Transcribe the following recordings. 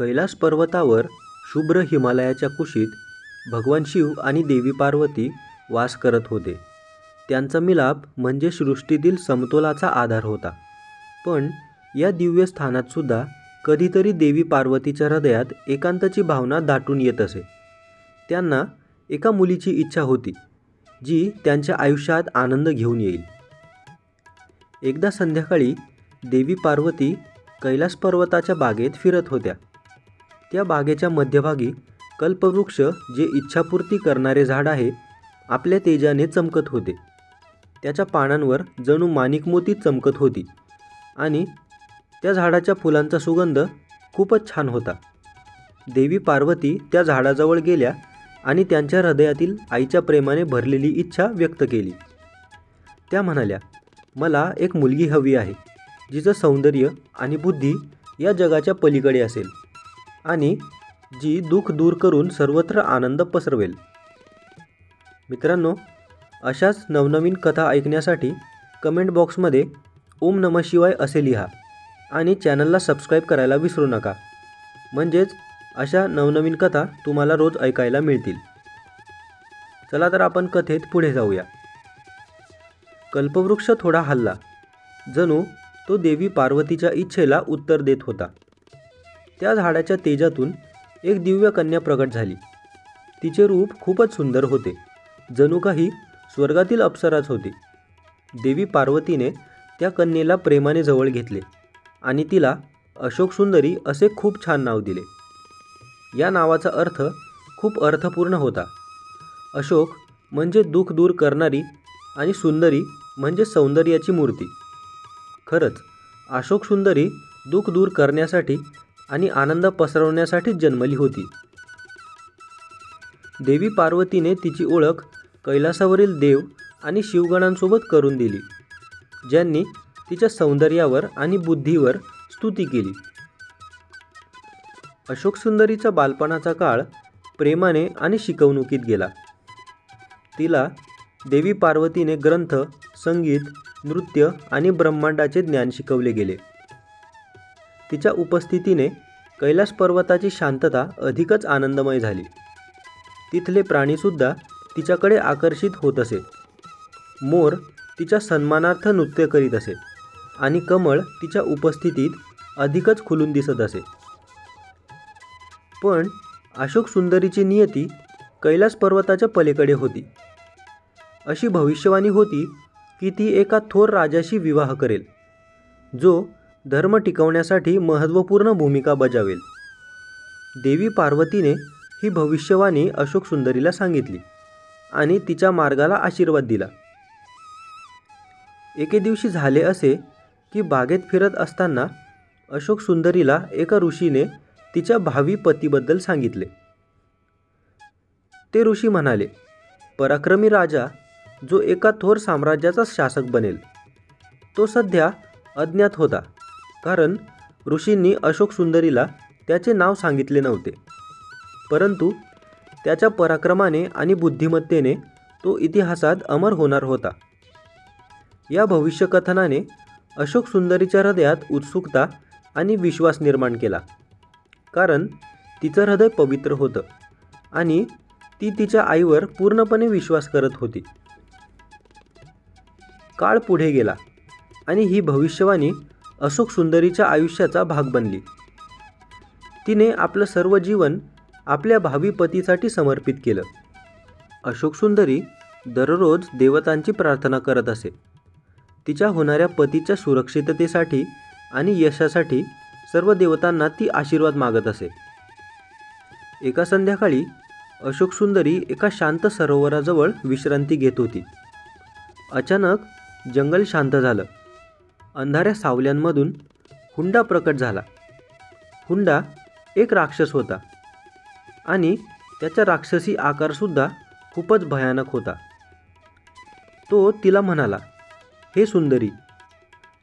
कैलास पर्वतावर शुभ्र हिमालयाच्या कुशीत भगवान शिव आणि देवी पार्वती वास करत होते. त्यांचा मिलाप म्हणजे सृष्टीतील समतोलाचा आधार होता. पण या दिव्य स्थानात सुद्धा कधीतरी देवी पार्वतीच्या हृदयात एकांताची भावना दाटून येत असे. त्यांना एका मुलीची इच्छा होती, जी त्यांच्या आयुष्यात आनंद घेऊन येईल. एकदा संध्याकाळी देवी पार्वती कैलास पर्वताच्या बागेत फिरत होत्या. त्या बागेच्या मध्यभागी कल्पवृक्ष, जे इच्छापूर्ती करणारे झाड आहे, आपल्या तेजाने चमकत होते. त्याच्या पानांवर जणू माणिक मोती चमकत होती आणि त्या झाडाच्या फुलांचा सुगंध खूपच छान होता. देवी पार्वती त्या झाडाजवळ गेल्या आणि त्यांच्या हृदयातील आईच्या प्रेमाने भरलेली इच्छा व्यक्त केली. त्या म्हणाल्या, मला एक मुलगी हवी आहे, जिचं सौंदर्य आणि बुद्धी या जगाच्या पलीकडे असेल आणि जी दुःख दूर करून सर्वत्र आनंद पसरवेल. मित्रांनो, अशाच नवनवीन कथा ऐकण्यासाठी कमेंट बॉक्समध्ये ओम नमः शिवाय असे लिहा आणि चॅनलला सबस्क्राईब करायला विसरू नका. म्हणजेच अशा नवनवीन कथा तुम्हाला रोज ऐकायला मिळतील. चला तर आपण कथेत पुढे जाऊया. कल्पवृक्ष थोडा हलला, जणू तो देवी पार्वतीच्या इच्छेला उत्तर देत होता. त्या झाडाच्या तेजातून एक दिव्य कन्या प्रकट झाली. तिचे रूप खूपच सुंदर होते, जणू काही स्वर्गातील अप्सराच होती. देवी पार्वतीने त्या कन्येला प्रेमाने जवळ घेतले आणि तिला अशोक सुंदरी असे खूप छान नाव दिले. या नावाचा अर्थ खूप अर्थपूर्ण होता. अशोक म्हणजे दुःख दूर करणारी आणि सुंदरी म्हणजे सौंदर्याची मूर्ती. खरंच अशोक सुंदरी दुःख दूर करण्यासाठी आणि आनंद पसरवण्यासाठीच जन्मली होती. देवी पार्वतीने तिची ओळख कैलासावरील देव आणि शिवगणांसोबत करून दिली, ज्यांनी तिच्या सौंदर्यावर आणि बुद्धीवर स्तुती केली. अशोक सुंदरीचा बालपणाचा काळ प्रेमाने आणि शिकवणुकीत गेला. तिला देवी पार्वतीने ग्रंथ, संगीत, नृत्य आणि ब्रह्मांडाचे ज्ञान शिकवले गेले. तिच्या उपस्थितीने कैलास पर्वताची शांतता अधिकच आनंदमय झाली. तिथले प्राणीसुद्धा तिच्याकडे आकर्षित होत असे. मोर तिच्या सन्मानार्थ नृत्य करीत असे आणि कमळ तिच्या उपस्थितीत अधिकच खुलून दिसत असे. पण अशोक सुंदरीची नियती कैलास पर्वताच्या पलीकडे होती. अशी भविष्यवाणी होती की ती एका थोर राजाशी विवाह करेल, जो धर्म टिकवण्यासाठी महत्त्वपूर्ण भूमिका बजावेल. देवी पार्वतीने ही भविष्यवाणी अशोक सुंदरीला सांगितली आणि तिच्या मार्गाला आशीर्वाद दिला. एके दिवशी झाले असे की बागेत फिरत असताना अशोक सुंदरीला एका ऋषीने तिच्या भावी पतीबद्दल सांगितले. ते ऋषी म्हणाले, पराक्रमी राजा जो एका थोर साम्राज्याचा शासक बनेल, तो सध्या अज्ञात होता, कारण ऋषींनी अशोक सुंदरीला त्याचे नाव सांगितले नव्हते. परंतु त्याच्या पराक्रमाने आणि बुद्धिमत्तेने तो इतिहासात अमर होणार होता. या भविष्यकथनाने अशोक सुंदरीच्या हृदयात उत्सुकता आणि विश्वास निर्माण केला, कारण तिचं हृदय पवित्र होतं आणि ती तिच्या आईवर पूर्णपणे विश्वास करत होती. काळ पुढे गेला आणि ही भविष्यवाणी अशोक सुंदरीच्या आयुष्याचा भाग बनली. तिने आपलं सर्व जीवन आपल्या भावी पतीसाठी समर्पित केलं. अशोक सुंदरी दररोज देवतांची प्रार्थना करत असे. तिच्या होणाऱ्या पतीच्या सुरक्षिततेसाठी आणि यशासाठी सर्व देवतांना ती आशीर्वाद मागत असे. एका संध्याकाळी अशोक सुंदरी एका शांत सरोवराजवळ विश्रांती घेत होती. अचानक जंगल शांत झालं. अंधाऱ्या सावल्यांमधून हुंडा प्रकट झाला. हुंडा एक राक्षस होता आणि त्याचा राक्षसी आकारसुद्धा खूपच भयानक होता. तो तिला म्हणाला, हे सुंदरी,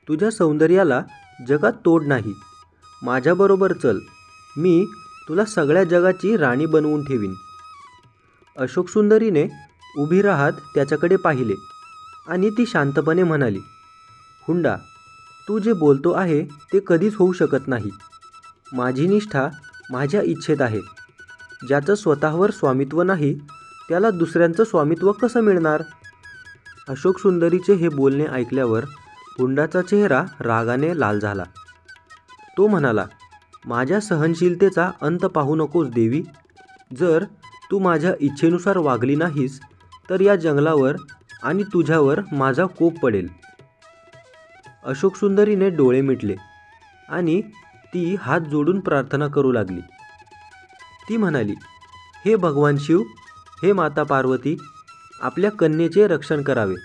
तुझ्या सौंदर्याला जगात तोड नाही. माझ्याबरोबर चल, मी तुला सगळ्या जगाची राणी बनवून ठेवीन. अशोक सुंदरीने उभी राहत त्याच्याकडे पाहिले आणि ती शांतपणे म्हणाली, हुंडा, तू जे बोलतो आहे ते कधीच होऊ शकत नाही. माझी निष्ठा माझ्या इच्छेत आहे. ज्याचं स्वतःवर स्वामित्व नाही त्याला दुसऱ्यांचं स्वामित्व कसं मिळणार? अशोक सुंदरीचे हे बोलणे ऐकल्यावर हुंडाचा चेहरा रागाने लाल झाला. तो म्हणाला, माझ्या सहनशीलतेचा अंत पाहू नकोस देवी. जर तू माझ्या इच्छेनुसार वागली नाहीस तर या जंगलावर आणि तुझ्यावर माझा कोप पडेल. अशोक सुंदरीने डोळे मिटले आणि ती हात जोडून प्रार्थना करू लागली. ती म्हणाली, हे भगवान शिव, हे माता पार्वती, आपल्या कन्येचे रक्षण करावे.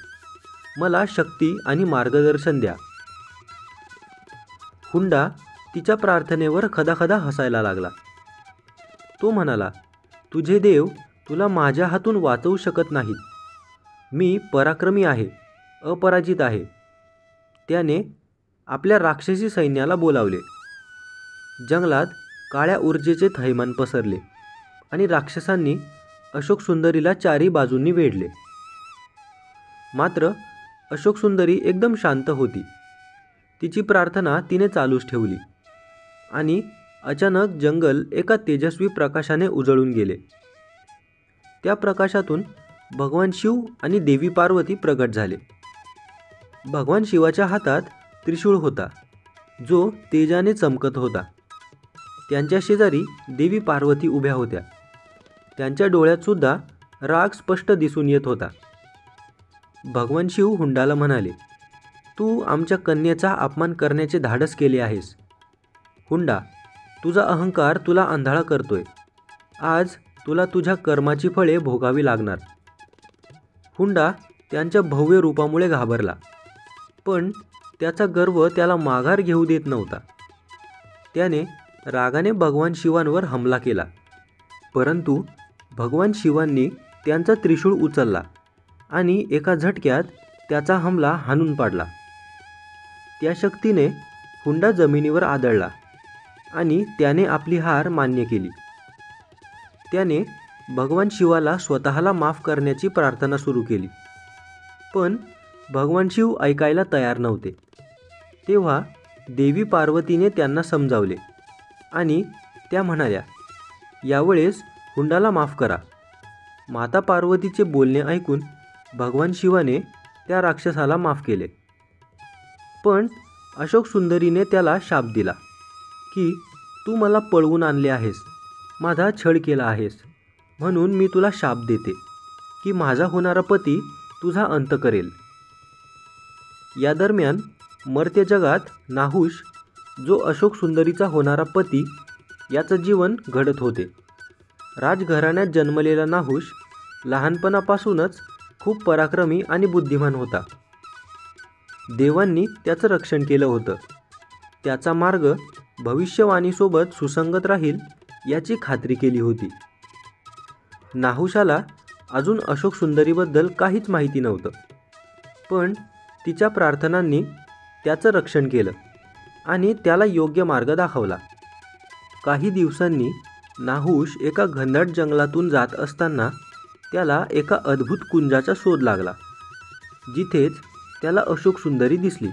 मला शक्ती आणि मार्गदर्शन द्या. हुंडा तिच्या प्रार्थनेवर खदाखदा हसायला लागला. तो म्हणाला, तुझे देव तुला माझ्या हातून वाचवू शकत नाहीत. मी पराक्रमी आहे, अपराजित आहे. त्याने आपल्या राक्षसी सैन्याला बोलावले. जंगलात काळ्या ऊर्जेचे थैमान पसरले आणि राक्षसांनी अशोक सुंदरीला चारी बाजूंनी वेढले. मात्र अशोक सुंदरी एकदम शांत होती. तिची प्रार्थना तिने चालूच ठेवली आणि अचानक जंगल एका तेजस्वी प्रकाशाने उजळून गेले. त्या प्रकाशातून भगवान शिव आणि देवी पार्वती प्रगट झाले. भगवान शिवाच्या हातात त्रिशूळ होता, जो तेजाने चमकत होता. त्यांच्या शेजारी देवी पार्वती उभ्या होत्या. त्यांच्या डोळ्यात सुद्धा राग स्पष्ट दिसून येत होता. भगवान शिव हुंडाला म्हणाले, तू आमच्या कन्येचा अपमान करण्याचे धाडस केले आहेस. हुंडा, तुझा अहंकार तुला आंधळा करतोय. आज तुला तुझ्या कर्माची फळे भोगावी लागणार. हुंडा त्यांच्या भव्य रूपामुळे घाबरला, पण त्याचा गर्व त्याला माघार घेऊ देत नव्हता. त्याने रागाने भगवान शिवांवर हमला केला, परंतु भगवान शिवांनी त्यांचा त्रिशूळ उचलला आणि एका झटक्यात त्याचा हमला हाणून पाडला. त्या शक्तीने हुंडा जमिनीवर आदळला आणि त्याने आपली हार मान्य केली. त्याने भगवान शिवाला स्वतःला माफ करण्याची प्रार्थना सुरू केली, पण भगवान शिव ऐकायला तयार नव्हते. तेव्हा देवी पार्वतीने त्यांना समजावले आणि त्या म्हणाल्या, यावेळेस हुंडाला माफ करा. माता पार्वतीचे बोलणे ऐकून भगवान शिवाने त्या राक्षसाला माफ केले. पण अशोक सुंदरीने त्याला शाप दिला की तू मला पळवून आणले आहेस, माझा छळ केला आहेस, म्हणून मी तुला शाप देते की माझा होणारा पती तुझा अंत करेल. या दरम्यान मर्त्य जगात नाहुष, जो अशोक सुंदरीचा होणारा पती, याचं जीवन घडत होते. राजघराण्यात जन्मलेला नाहुष लहानपणापासूनच खूप पराक्रमी आणि बुद्धिमान होता. देवांनी त्याचं रक्षण केलं होतं. त्याचा मार्ग भविष्यवाणीसोबत सुसंगत राहील याची खात्री केली होती. नाहुषाला अजून अशोक सुंदरीबद्दल काहीच माहिती नव्हतं, पण तिच्या प्रार्थनांनी त्याचं रक्षण केलं आणि त्याला योग्य मार्ग दाखवला. काही दिवसांनी नाहुष एका घनदाट जंगलातून जात असताना त्याला एका अद्भुत कुंजाचा शोध लागला. जिथेच त्याला अशोक सुंदरी दिसली.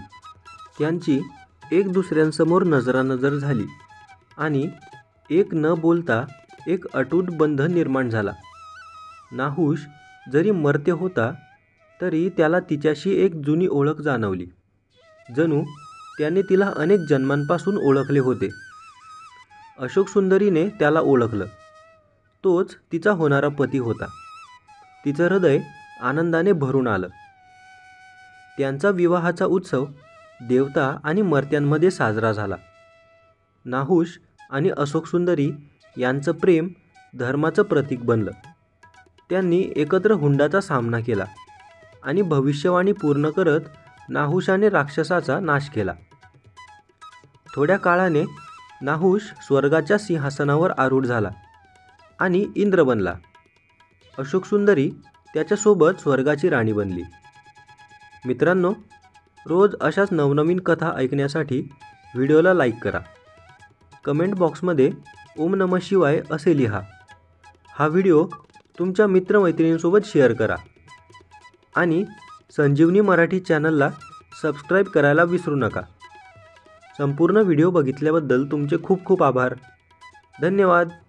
त्यांची एक दुसऱ्यांसमोर नजरानजर झाली आणि एक न बोलता एक अटूट बंध निर्माण झाला. नाहुष जरी मर्त्य होता तरी त्याला तिच्याशी एक जुनी ओळख जाणवली. जणू त्याने तिला अनेक जन्मांपासून ओळखले होते. अशोक सुंदरीने त्याला ओळखलं. तोच तिचा होणारा पती होता. तिचं हृदय आनंदाने भरून आलं. त्यांचा विवाहाचा उत्सव देवता आणि मर्त्यांमध्ये साजरा झाला. नाहुष आणि अशोक सुंदरी यांचं प्रेम धर्माचं प्रतीक बनलं. त्यांनी एकत्र हुंडाचा सामना केला आणि भविष्यवाणी पूर्ण करत नाहुषाने राक्षसाचा नाश केला. थोड्या काळाने नाहुष स्वर्गाच्या सिंहासनावर आरूढ झाला आणि इंद्र बनला. अशोक सुंदरी त्याच्यासोबत स्वर्गाची राणी बनली. मित्रांनो, रोज अशाच नवनवीन कथा ऐकण्यासाठी व्हिडिओला लाईक करा. कमेंट बॉक्समध्ये ओम नमः शिवाय असे लिहा. हा व्हिडिओ तुमच्या मित्रमैत्रिणींसोबत शेअर करा आणि संजीवनी मराठी चॅनलला सबस्क्राईब करायला विसरू नका. संपूर्ण व्हिडिओ बघितल्याबद्दल तुमचे खूप खूप आभार. धन्यवाद.